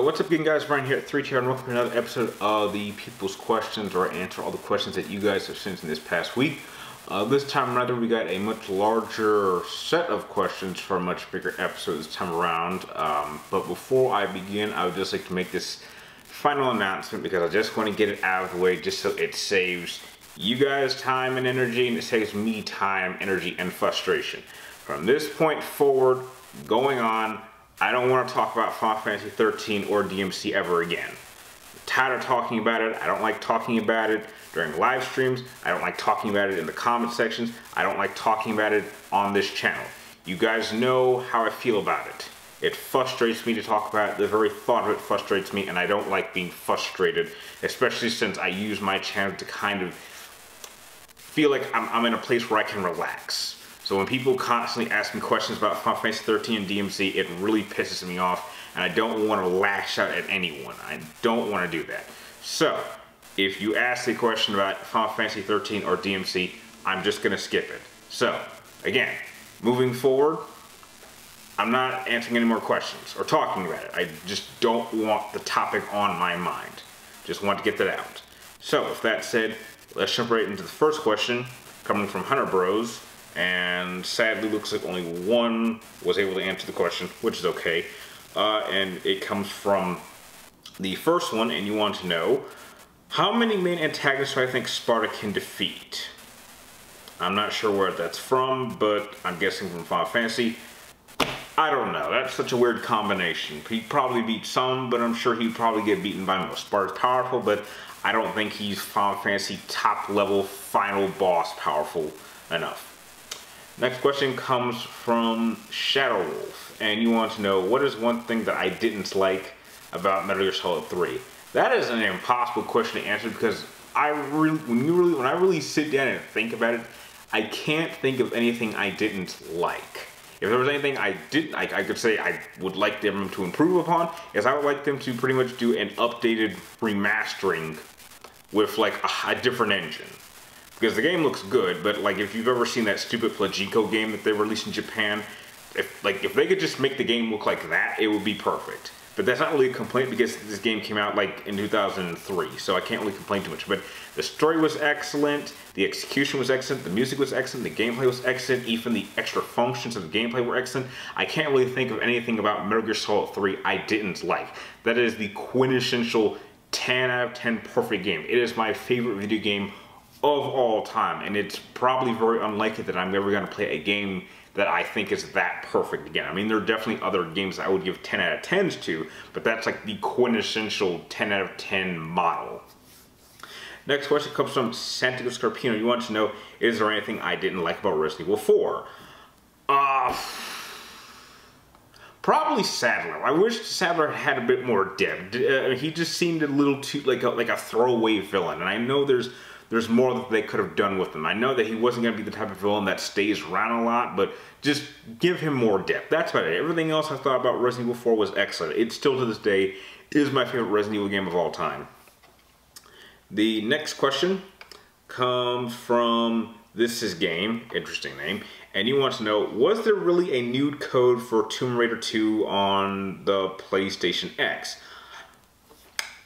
What's up, guys? Brian here at 3TR, and welcome to another episode of the People's Questions, where I answer all the questions that you guys have sent in this past week. This time rather, we got a much larger set of questions for a much bigger episode this time around. But before I begin, I would just like to make this final announcement because I just want to get it out of the way just so it saves you guys time and energy, and it saves me time, energy, and frustration. From this point forward, going on, I don't want to talk about Final Fantasy 13 or DMC ever again. I'm tired of talking about it. I don't like talking about it during live streams. I don't like talking about it in the comment sections. I don't like talking about it on this channel. You guys know how I feel about it. It frustrates me to talk about it. The very thought of it frustrates me, and I don't like being frustrated, especially since I use my channel to kind of feel like I'm in a place where I can relax. So when people constantly ask me questions about Final Fantasy 13 and DMC, it really pisses me off, and I don't want to lash out at anyone. I don't want to do that. So, if you ask a question about Final Fantasy 13 or DMC, I'm just going to skip it. So, again, moving forward, I'm not answering any more questions or talking about it. I just don't want the topic on my mind. Just want to get that out. So, with that said, let's jump right into the first question, coming from Hunter Bros. And sadly looks like only one was able to answer the question, which is okay. And it comes from the first one, and you want to know, how many main antagonists do I think Sparta can defeat? I'm not sure where that's from, but I'm guessing from Final Fantasy. I don't know, that's such a weird combination. He'd probably beat some, but I'm sure he'd probably get beaten by most. Sparta's powerful, but I don't think he's Final Fantasy top level final boss powerful enough. Next question comes from Shadow Wolf, and you want to know, what is one thing that I didn't like about Metal Gear Solid 3? That is an impossible question to answer because when I really sit down and think about it, I can't think of anything I didn't like. If there was anything I didn't like, I could say I would like them to improve upon, is I would like them to pretty much do an updated remastering with like a different engine. Because the game looks good, but like if you've ever seen that stupid Plagiko game that they released in Japan, if they could just make the game look like that, it would be perfect. But that's not really a complaint because this game came out like in 2003, so I can't really complain too much. But the story was excellent, the execution was excellent, the music was excellent, the gameplay was excellent, even the extra functions of the gameplay were excellent. I can't really think of anything about Metal Gear Solid 3 I didn't like. That is the quintessential 10 out of 10 perfect game. It is my favorite video game of all time, and it's probably very unlikely that I'm ever going to play a game that I think is that perfect again. I mean, there are definitely other games I would give 10 out of 10s to, but that's like the quintessential 10 out of 10 model. Next question comes from Santiago Scarpino. You want to know, is there anything I didn't like about Resident Evil 4? Probably Sadler. I wish Sadler had a bit more depth. He just seemed a little too like a throwaway villain, and I know there's more that they could have done with him. I know that he wasn't going to be the type of villain that stays around a lot, but just give him more depth. That's about it. Everything else I thought about Resident Evil 4 was excellent. It still to this day is my favorite Resident Evil game of all time. The next question comes from THISISGAME, interesting name, and you want to know, was there really a nude code for Tomb Raider 2 on the PlayStation X?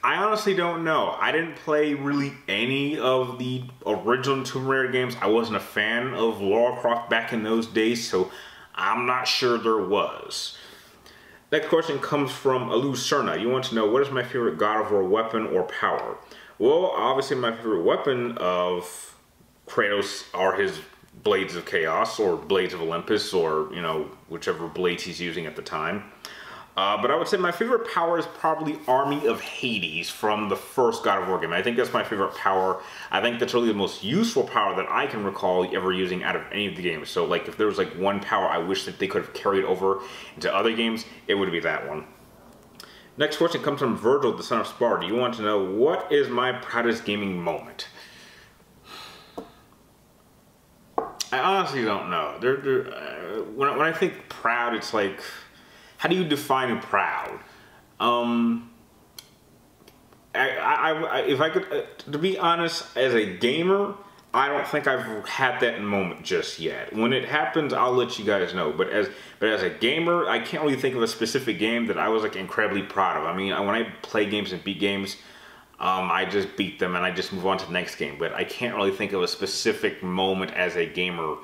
I honestly don't know. I didn't play really any of the original Tomb Raider games. I wasn't a fan of Lara Croft back in those days, so I'm not sure there was. Next question comes from Alucerna. You want to know, what is my favorite God of War weapon or power? Well, obviously my favorite weapon of Kratos are his Blades of Chaos, or Blades of Olympus, or, you know, whichever blades he's using at the time. But I would say my favorite power is probably Army of Hades from the first God of War game. I think that's my favorite power. I think that's really the most useful power that I can recall ever using out of any of the games. So like if there was like one power I wish that they could have carried over into other games, it would be that one. Next question comes from Virgil, the son of Sparta. You want to know, what is my proudest gaming moment? I honestly don't know. When I think proud, it's like, how do you define proud? If I could, to be honest, as a gamer, I don't think I've had that moment just yet. When it happens, I'll let you guys know. But as a gamer, I can't really think of a specific game that I was like incredibly proud of. I mean, when I play games and beat games, I just beat them and I just move on to the next game. But I can't really think of a specific moment as a gamer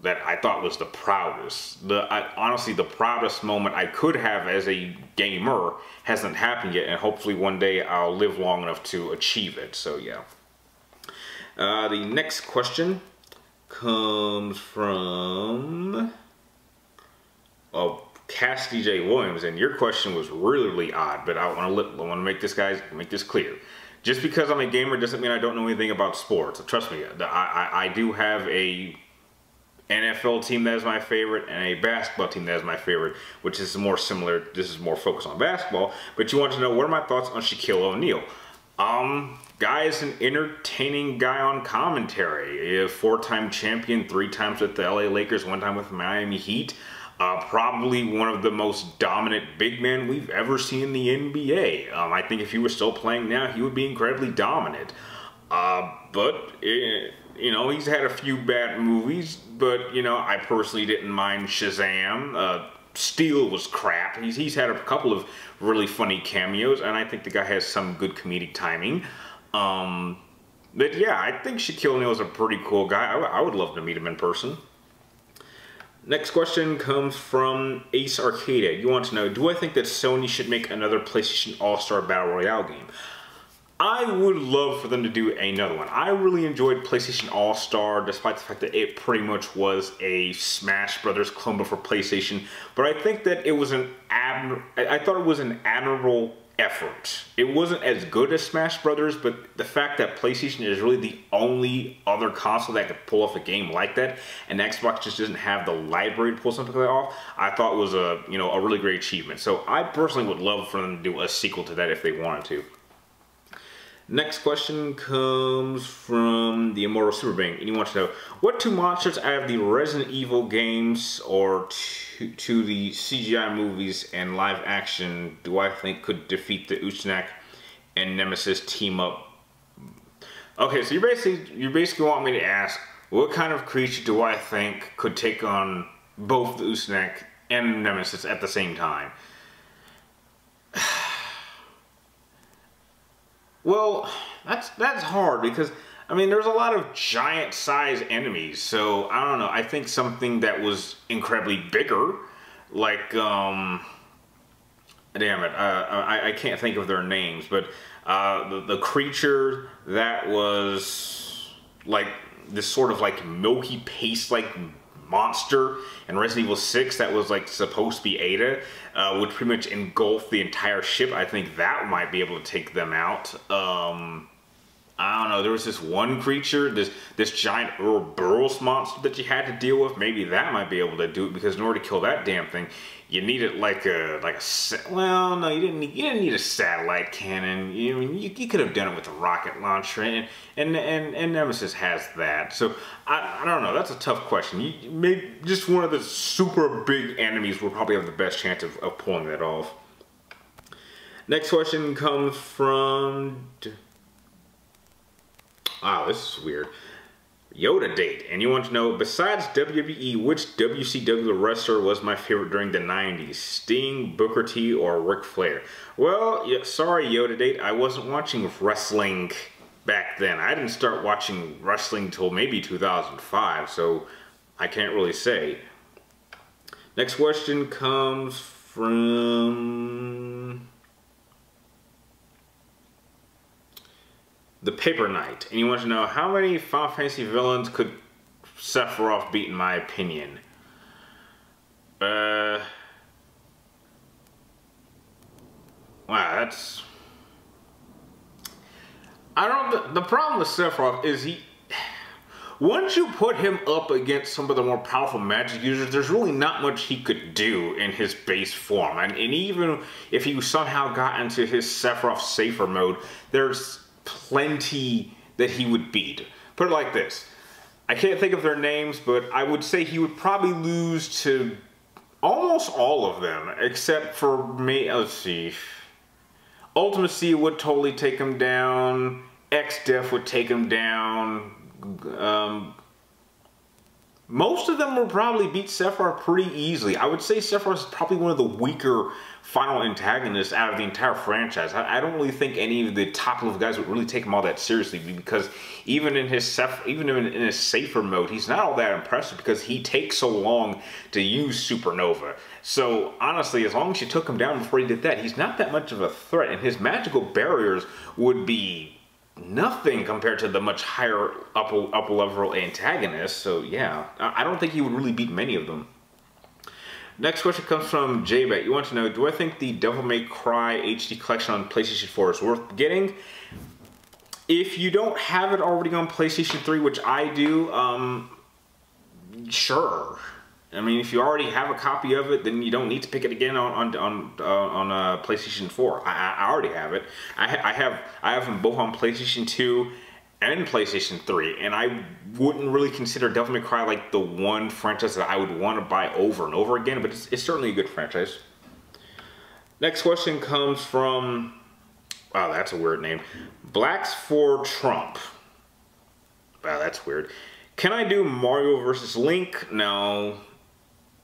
that I thought was the proudest. Honestly, the proudest moment I could have as a gamer hasn't happened yet, and hopefully one day I'll live long enough to achieve it. So yeah. The next question comes from Cassidy J. Williams, and your question was really, really odd, but I want to make this clear. Just because I'm a gamer doesn't mean I don't know anything about sports. Trust me, I do have a NFL team that is my favorite and a basketball team that is my favorite, which is more similar. This is more focused on basketball, but you want to know what are my thoughts on Shaquille O'Neal. Guy is an entertaining guy on commentary. A 4-time champion, 3 times with the LA Lakers, 1 time with the Miami Heat. Probably one of the most dominant big men we've ever seen in the NBA. I think if he was still playing now, he would be incredibly dominant. You know, he's had a few bad movies, but, you know, I personally didn't mind Shazam. Steel was crap. He's had a couple of really funny cameos, and I think the guy has some good comedic timing. But yeah, I think Shaquille O'Neal is a pretty cool guy. I would love to meet him in person. Next question comes from Ace Arcadia. You want to know, do I think that Sony should make another PlayStation All-Star Battle Royale game? I would love for them to do another one. I really enjoyed PlayStation All-Star, despite the fact that it pretty much was a Smash Brothers clone for PlayStation. But I think that it was I thought it was an admirable effort. It wasn't as good as Smash Brothers, but the fact that PlayStation is really the only other console that could pull off a game like that, and Xbox just doesn't have the library to pull something like that off, I thought was a really great achievement. So I personally would love for them to do a sequel to that if they wanted to. Next question comes from the Immortal Superbank, and he wants to know, what 2 monsters out of the Resident Evil games or to the CGI movies and live action do I think could defeat the Ushnak and Nemesis team up? Okay, so you basically want me to ask, what kind of creature do I think could take on both the Ushnak and Nemesis at the same time? Well, that's hard because, I mean, there's a lot of giant-sized enemies, so I don't know. I think something that was incredibly bigger, like, damn it, I can't think of their names, but the creature that was like this sort of like milky paste-like monster in Resident Evil 6 that was like supposed to be Ada, would pretty much engulf the entire ship. I think that might be able to take them out. I don't know, there was this one creature, this giant Ouroboros monster that you had to deal with. Maybe that might be able to do it, because in order to kill that damn thing, you needed well, no, you didn't need a satellite cannon. You could have done it with a rocket launcher, and Nemesis has that. So I don't know. That's a tough question. Maybe just one of the super big enemies will probably have the best chance of pulling that off. Next question comes from. Wow, this is weird. YODA date, and you want to know, besides WWE, which WCW wrestler was my favorite during the 90s? Sting, Booker T, or Ric Flair? Well, yeah, sorry YODA date, I wasn't watching wrestling back then. I didn't start watching wrestling until maybe 2005, so I can't really say. Next question comes from the Paper Knight, and you want to know, how many Final Fantasy villains could Sephiroth beat in my opinion? Wow, that's... I don't... The problem with Sephiroth is once you put him up against some of the more powerful magic users, there's really not much he could do in his base form. And even if he somehow got into his Sephiroth Safer mode, there's plenty that he would beat. Put it like this. I can't think of their names, but I would say he would probably lose to almost all of them, except for me. Let's see. Ultimacy would totally take him down. X-Def would take him down. Most of them will probably beat Sephiroth pretty easily. I would say Sephiroth is probably one of the weaker final antagonists out of the entire franchise. I don't really think any of the top level guys would really take him all that seriously, because even in his safer mode, he's not all that impressive because he takes so long to use Supernova. So honestly, as long as you took him down before he did that, he's not that much of a threat, and his magical barriers would be nothing compared to the much higher upper level antagonists. So yeah, I don't think he would really beat many of them. Next question comes from JBet. You want to know, do I think the Devil May Cry HD collection on PlayStation 4 is worth getting? If you don't have it already on PlayStation 3, which I do, sure. I mean, if you already have a copy of it, then you don't need to pick it again on PlayStation 4. I already have it. I have them both on PlayStation 2 and PlayStation 3, and I wouldn't really consider Devil May Cry like the one franchise that I would want to buy over and over again, but it's certainly a good franchise. Next question comes from, wow, that's a weird name, Blacks for Trump. Wow, that's weird. Can I do Mario vs. Link? No.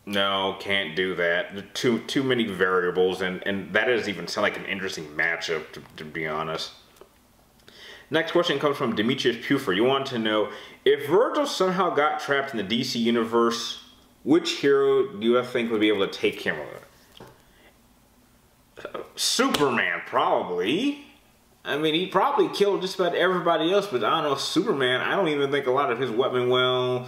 No, can't do that. Too many variables, and that doesn't even sound like an interesting matchup, to be honest. Next question comes from DEMETRIUS PFIFER. You want to know, if Virgil somehow got trapped in the DC universe, which hero do you think would be able to take him over? Superman, probably. I mean, he probably killed just about everybody else, but I don't know, Superman, I don't even think a lot of his weapon, well,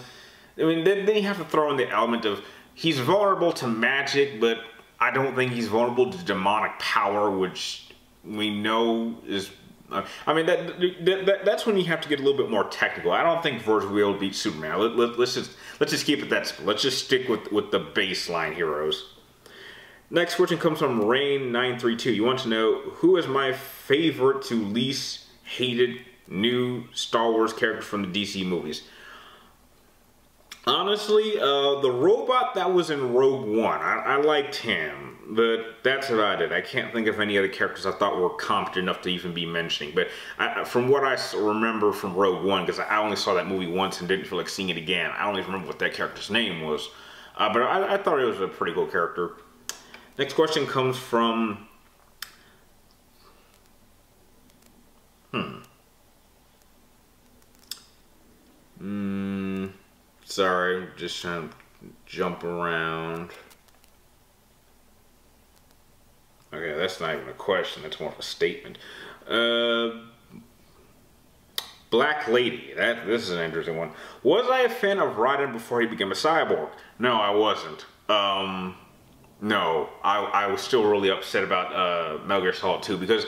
I mean, then you have to throw in the element of, he's vulnerable to magic, but I don't think he's vulnerable to demonic power, which we know is, I mean, that's when you have to get a little bit more technical. I don't think Virgil will be able to beat Superman. Let's just keep it that simple. Let's just stick with the baseline heroes. Next question comes from Rain932. You want to know, who is my favorite to least hated new Star Wars character from the DC movies? Honestly, the robot that was in Rogue One, I liked him, but that's about it. I can't think of any other characters I thought were competent enough to even be mentioning. But from what I remember from Rogue One, because I only saw that movie once and didn't feel like seeing it again, I don't even remember what that character's name was. But I thought it was a pretty cool character. Next question comes from... Sorry, I'm just trying to jump around. Okay, that's not even a question, that's more of a statement. Black Lady, this is an interesting one. Was I a fan of Raiden before he became a cyborg? No, I wasn't. No, I was still really upset about Metal Gear Solid 2, because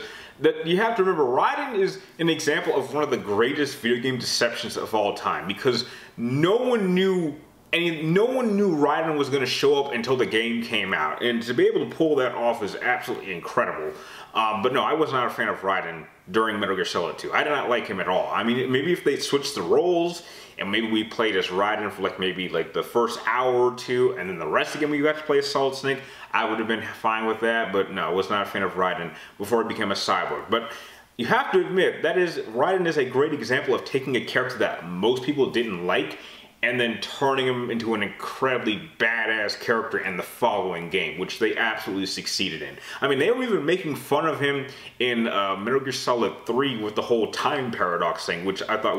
you have to remember, Raiden is an example of one of the greatest video game deceptions of all time, because no one knew Raiden was going to show up until the game came out, and to be able to pull that off is absolutely incredible. But no, I was not a fan of Raiden during Metal Gear Solid 2. I did not like him at all. I mean, maybe if they switched the roles, and maybe we played as Raiden for maybe the first hour or two, and then the rest of the game we got to play as Solid Snake, I would have been fine with that. But no, I was not a fan of Raiden before he became a cyborg. But you have to admit, Raiden is a great example of taking a character that most people didn't like and then turning him into an incredibly badass character in the following game, which they absolutely succeeded in. I mean, they were even making fun of him in Metal Gear Solid 3 with the whole time paradox thing, which I thought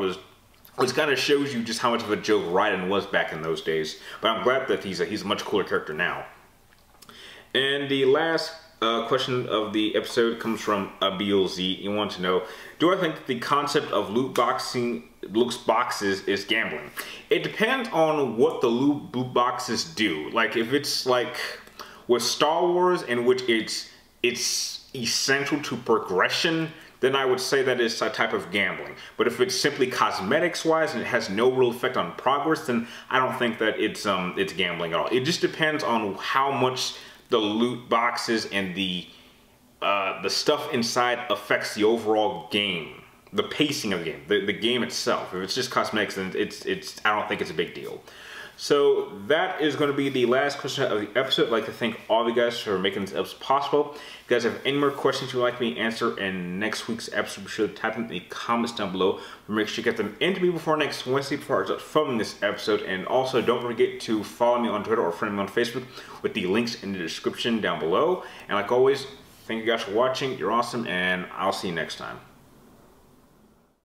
which kind of shows you just how much of a joke Raiden was back in those days. But I'm glad that he's a much cooler character now. And the last question of the episode comes from Abil Z. You want to know, do I think the concept of loot boxes is gambling? It depends on what the loot boxes do. Like, if it's like with Star Wars, in which it's essential to progression, then I would say that it's a type of gambling. But if it's simply cosmetics-wise and it has no real effect on progress, then I don't think that it's gambling at all. It just depends on how much the loot boxes and the stuff inside affects the overall game, the pacing of the game, the game itself. If it's just cosmetics, then I don't think it's a big deal. So that is going to be the last question of the episode. I'd like to thank all of you guys for making this episode possible. If you guys have any more questions you'd like me to answer in next week's episode, be sure to type them in the comments down below. We'll make sure you get them into me before next Wednesday, before I start filming this episode. And also, don't forget to follow me on Twitter or friend me on Facebook with the links in the description down below. And like always, thank you guys for watching. You're awesome, and I'll see you next time.